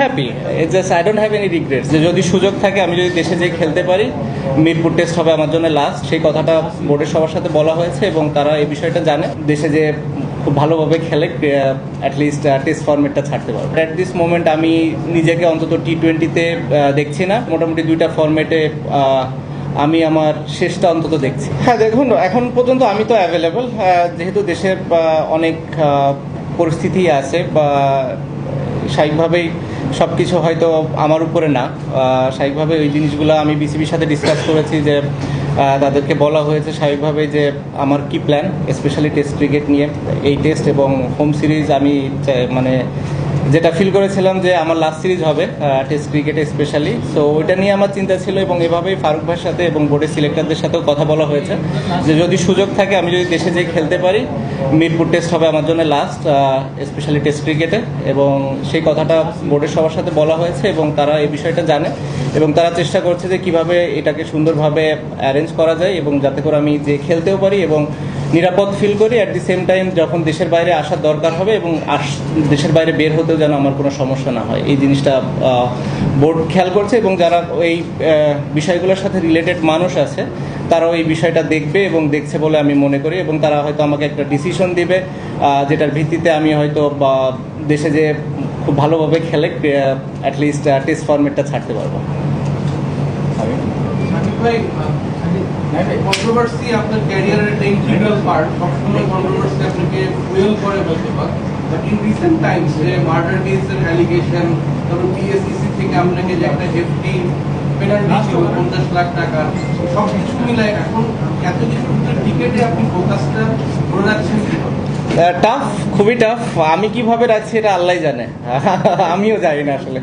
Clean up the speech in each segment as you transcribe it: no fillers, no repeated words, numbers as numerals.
Happy, just I don't have any regrets. যে যদি সুযোগ থাকে আমি যদি দেশে যেয়ে খেলতে পারি, মিরপুর টেস্ট হবে আমার জন্য লাস্ট, সেই কথাটা বোর্ডের সবার সাথে বলা হয়েছে এবং তারা এই বিষয়টা জানে। দেশে যে খুব ভালোভাবে খেলে অ্যাটলিস্ট টেস্ট ফরম্যাটটা ছাড়তে পারবে। অ্যাট দিস মোমেন্ট আমি নিজেকে অন্তত টি-20-তে দেখছি না। মোটামুটি দুইটা ফরম্যাটে আমি আমার শেষটা অন্তত দেখছি। হ্যাঁ দেখুন, এখন পর্যন্ত আমি তো অ্যাভেলেবল, যেহেতু দেশের অনেক পরিস্থিতি আছে বা স্বাভাবিকভাবেই সব কিছু হয়তো আমার উপরে না, স্বাভাবিকভাবে ওই জিনিসগুলো আমি বিসিবির সাথে ডিসকাস করেছি যে তাদেরকে বলা হয়েছে স্বাভাবিকভাবে যে আমার কি প্ল্যান, স্পেশালি টেস্ট ক্রিকেট নিয়ে। এই টেস্ট এবং হোম সিরিজ আমি মানে যেটা ফিল করেছিলাম যে আমার লাস্ট সিরিজ হবে টেস্ট ক্রিকেটে স্পেশালি, সো ওইটা নিয়ে আমার চিন্তা ছিল এবং এভাবেই ফারুক ভাইয়ের সাথে এবং বোর্ডের সিলেক্টরদের সাথেও কথা বলা হয়েছে যে যদি সুযোগ থাকে আমি যদি দেশে যেয়ে খেলতে পারি, মিরপুর টেস্ট হবে আমার জন্য লাস্ট, স্পেশালি টেস্ট ক্রিকেটে, এবং সেই কথাটা বোর্ডের সবার সাথে বলা হয়েছে এবং তারা এই বিষয়টা জানে এবং তারা চেষ্টা করছে যে কীভাবে এটাকে সুন্দরভাবে অ্যারেঞ্জ করা যায় এবং যাতে করে আমি যে খেলতেও পারি এবং নিরাপদ ফিল করি। অ্যাট দি সেম টাইম যখন দেশের বাইরে আসার দরকার হবে এবং দেশের বাইরে বের হতেও যেন আমার কোনো সমস্যা না হয়, এই জিনিসটা বোর্ড খেয়াল করছে এবং যারা এই বিষয়গুলোর সাথে রিলেটেড মানুষ আছে তারাও এই বিষয়টা দেখবে এবং দেখছে বলে আমি মনে করি এবং তারা হয়তো আমাকে একটা ডিসিশন দিবে যেটার ভিত্তিতে আমি হয়তো দেশে যে খুব ভালোভাবে খেলে অ্যাটলিস্ট টেস্ট ফরম্যাটটা ছাড়তে পারবো। কন্ট্রোভার্সি আপনার ক্যারিয়ারের একটা ইন্টিগ্রাল পার্ট, সবসময় কন্ট্রোভার্সি আপনাকে ফুয়েল করে বলতে পারে। বাট ইন রিসেন্ট টাইমস যে মার্ডার কেসের অ্যালিগেশন, তারপর পিএসসিসি থেকে আপনাকে যে একটা হেফটি পেনাল্টি ছিল 50 লাখ টাকা, সব কিছু মিলায় এখন এত কিছুর ক্রিকেটে আপনি ফোকাসটা ধরে রাখছেন কিভাবে? টাফ, খুবই টাফ। আমি কিভাবে রাখছি এটা আল্লাহ জানে, আমিও জানি না আসলে।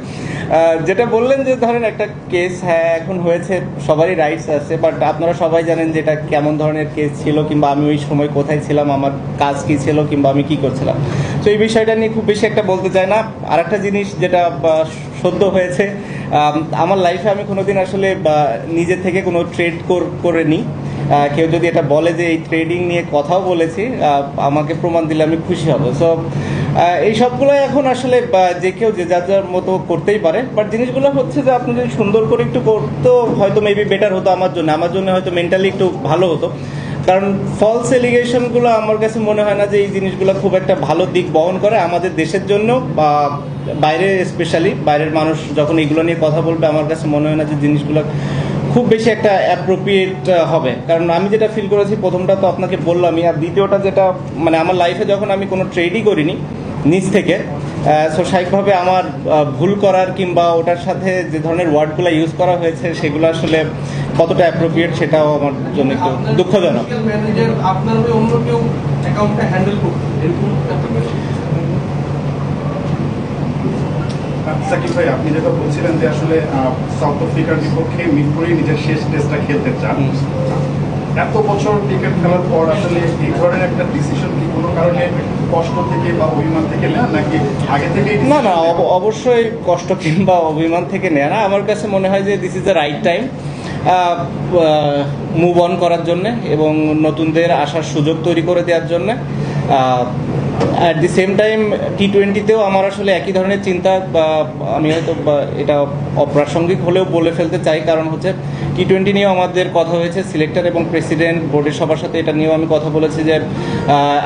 যেটা বললেন যে ধরেন একটা কেস, হ্যাঁ এখন হয়েছে, সবারই রাইটস আছে, বাট আপনারা সবাই জানেন যে এটা কেমন ধরনের কেস ছিল কিংবা আমি ওই সময় কোথায় ছিলাম, আমার কাজ কী ছিল কিংবা আমি কী করছিলাম। তো এই বিষয়টা নিয়ে খুব বেশি একটা বলতে চাই না। আর একটা জিনিস যেটা সদ্য হয়েছে, আমার লাইফে আমি কোনোদিন আসলে নিজে থেকে কোনো ট্রেড করে নিই। কেউ যদি এটা বলে যে এই ট্রেডিং নিয়ে কথাও বলেছি, আমাকে প্রমাণ দিলে আমি খুশি হব। সো এই সবগুলো এখন আসলে যে কেউ যে যার যার মতো করতেই পারে, বাট জিনিসগুলো হচ্ছে যে আপনি যদি সুন্দর করে একটু করতো হয়তো মেবি বেটার হতো আমার জন্য হয়তো মেন্টালি একটু ভালো হতো। কারণ ফলস এলিগেশনগুলো আমার কাছে মনে হয় না যে এই জিনিসগুলো খুব একটা ভালো দিক বহন করে আমাদের দেশের জন্য বা বাইরে, স্পেশালি বাইরের মানুষ যখন এগুলো নিয়ে কথা বলবে আমার কাছে মনে হয় না যে জিনিসগুলো খুব বেশি একটা অ্যাপ্রোপ্রিয়েট হবে। কারণ আমি যেটা ফিল করেছি, প্রথমটা তো আপনাকে বললামই, আর দ্বিতীয়টা যেটা মানে আমার লাইফে যখন আমি কোনো ট্রেডই করিনি নিজ থেকে, সো স্বাভাবিকভাবে আমার ভুল করার কিংবা ওটার সাথে যে ধরনের ওয়ার্ডগুলো ইউজ করা হয়েছে সেগুলো আসলে কতটা অ্যাপ্রোপ্রিয়েট সেটাও আমার জন্য একটু দুঃখজনক। ম্যানেজার আপনার হয়ে অন্য কেউ অ্যাকাউন্টটা হ্যান্ডেল করতে এরকম সাকিব ভাই, আপনি যেটা বলছিলেন যে আসলে সাউথ আফ্রিকার বিপক্ষে মিরপুরে নিজের শেষ টেস্টটা খেলতে চান, এত বছর ক্রিকেট খেলার পর আসলে এই ধরনের একটা ডিসিশন কি কোনো কারণে কষ্ট থেকে বা অভিমান থেকে নেন নাকি আগে থেকে? না না, অবশ্যই কষ্ট কিংবা অভিমান থেকে নেয় না। আমার কাছে মনে হয় যে this is the right time move on করার জন্যে এবং নতুনদের আসার সুযোগ তৈরি করে দেওয়ার জন্যে। অ্যাট দি সেম টাইম টি-20তেও আমার আসলে একই ধরনের চিন্তা, আমি হয়তো এটা অপ্রাসঙ্গিক হলেও বলে ফেলতে চাই, কারণ হচ্ছে টি-20 নিয়েও আমাদের কথা হয়েছে, সিলেক্টর এবং প্রেসিডেন্ট বোর্ডের সবার সাথে এটা নিয়েও আমি কথা বলেছি যে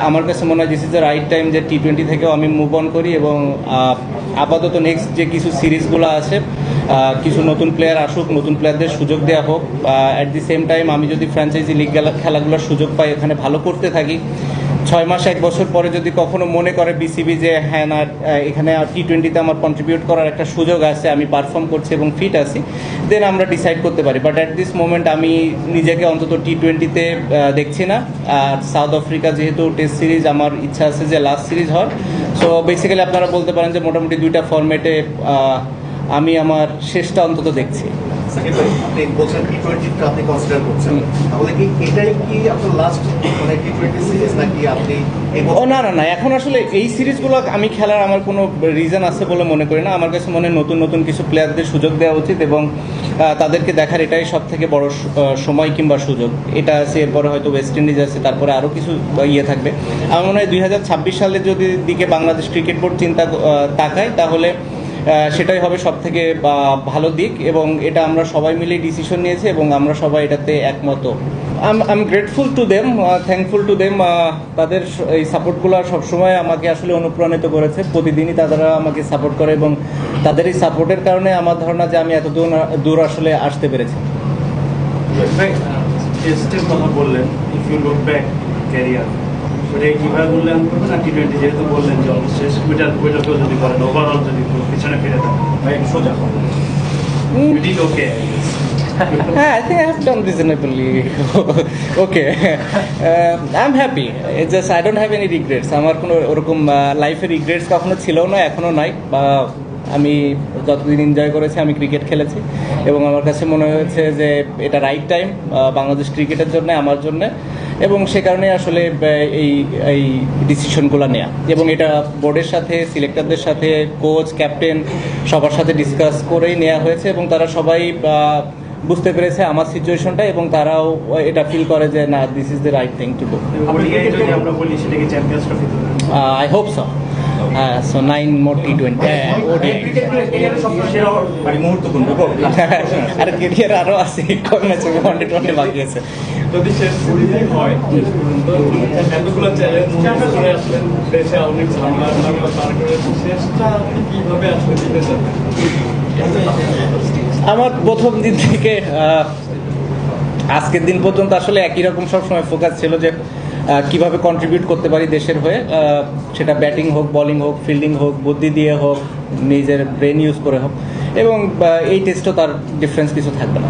আমার কাছে মনে হয় this is the right time যে টি-20 থেকেও আমি মুভ অন করি এবং আপাতত নেক্সট যে কিছু সিরিজগুলো আছে কিছু নতুন প্লেয়ার আসুক, নতুন প্লেয়ারদের সুযোগ দেওয়া হোক। অ্যাট দি সেম টাইম আমি যদি ফ্র্যাঞ্চাইজি লিগ খেলাগুলোর সুযোগ পাই, এখানে ভালো করতে থাকি, 6 মাস 1 বছর পরে যদি কখনো মনে করে বিসিবি যে হ্যাঁ না এখানে টি-20তে আমার কন্ট্রিবিউট করার একটা সুযোগ আছে, আমি পারফর্ম করছি এবং ফিট আছি, দেন আমরা ডিসাইড করতে পারি। বাট অ্যাট দিস মোমেন্ট আমি নিজেকে অন্তত টি-20তে দেখছি না। আর সাউথ আফ্রিকা যেহেতু টেস্ট সিরিজ, আমার ইচ্ছা আছে যে লাস্ট সিরিজ হওয়ার। সো বেসিক্যালি আপনারা বলতে পারেন যে মোটামুটি দুইটা ফরম্যাটে আমি আমার শেষটা অন্তত দেখছি। সাকিব ভাই, আপনি বলছেন টি-20টা আপনি কনসিডার করছেন, তাহলে কি এটাই কি আপনার লাস্ট মানে টি-20 সিরিজ নাকি আপনি? না না না, এখন আসলে এই সিরিজগুলো আমি খেলার আমার কোনো রিজন আছে বলে মনে করি না। আমার কাছে মনে হয় নতুন নতুন কিছু প্লেয়ারদের সুযোগ দেওয়া উচিত এবং তাদেরকে দেখার এটাই সব থেকে বড় সময় কিংবা সুযোগ। এটা আছে, এরপরে হয়তো ওয়েস্ট ইন্ডিজ আছে, তারপরে আরও কিছু ইয়ে থাকবে। আমার মনে হয় 2026 সালের যদি দিকে বাংলাদেশ ক্রিকেট বোর্ড চিন্তা তাকায়, তাহলে সেটাই হবে সব থেকে ভালো দিক, এবং এটা আমরা সবাই মিলে ডিসিশন নিয়েছি এবং আমরা সবাই এটাতে একমত। I am grateful to them, thankful to them. তাদের এই সাপোর্টগুলো সবসময় আমাকে আসলে অনুপ্রাণিত করেছে, প্রতিদিনই তারা আমাকে সাপোর্ট করে এবং তাদের এই সাপোর্টের কারণে আমার ধারণা যে আমি এত দূর আসলে আসতে পেরেছি। টেস্টের কথা বললেন, if you look back career, ওটা কিভাবে মূল্যায়ন করবেন? আর টি-20 যেহেতু বললেন যে শেষ ওইটাকেও যদি করেন, ওভারঅল যদি পিছনে ফিরে যান, ভাই সোজা you did okay. I think I have done reasonably okay. I'm happy. It's just I don't have any regrets. আমার কোনো ওরকম লাইফে রিগ্রেটস কখনো ছিল না, এখনো নাই। বা আমি যতদিন এনজয় করেছি, আমি ক্রিকেট খেলেছি এবং আমার কাছে মনে হয়েছে যে এটা রাইট টাইম বাংলাদেশ ক্রিকেটের জন্য, আমার জন্য, এবং সে কারণে আসলে এই ডিসিশনগুলো নেওয়া, এবং এটা বোর্ডের সাথে, সিলেক্টরদের সাথে, কোচ, ক্যাপ্টেন সবার সাথে ডিসকাস করেই নেওয়া হয়েছে এবং তারা সবাই বুঝতে পেরেছে আমার সিচুয়েশনটা এবং তারাও এটা ফিল করে যে না, this is the right thing to do. ODI যদি আমরা বলি, সেটা কি champions trophy? I hope so. So 9 more T20 ODI। মানে মুহূর্ত কোনটা? আর ক্যারিয়ার আরো আছে, কম ম্যাচ ওয়ানডে টোয়েন্টি বাকি আছে। যদি শেষ সিরিজই হয়, এতগুলো চ্যালেঞ্জ করে আসলেন, দেশে অনেক ঝামেলা পার করে, শেষটা আপনি কিভাবে আসলে দিতে চান? আমার প্রথম দিন থেকে আজকের দিন পর্যন্ত আসলে একই রকম সবসময় ফোকাস ছিল যে কিভাবে কন্ট্রিবিউট করতে পারি দেশের হয়ে, সেটা ব্যাটিং হোক, বোলিং হোক, ফিল্ডিং হোক, বুদ্ধি দিয়ে হোক, নিজের ব্রেন ইউজ করে হোক, এবং এই টেস্টও তার ডিফারেন্স কিছু থাকবে না।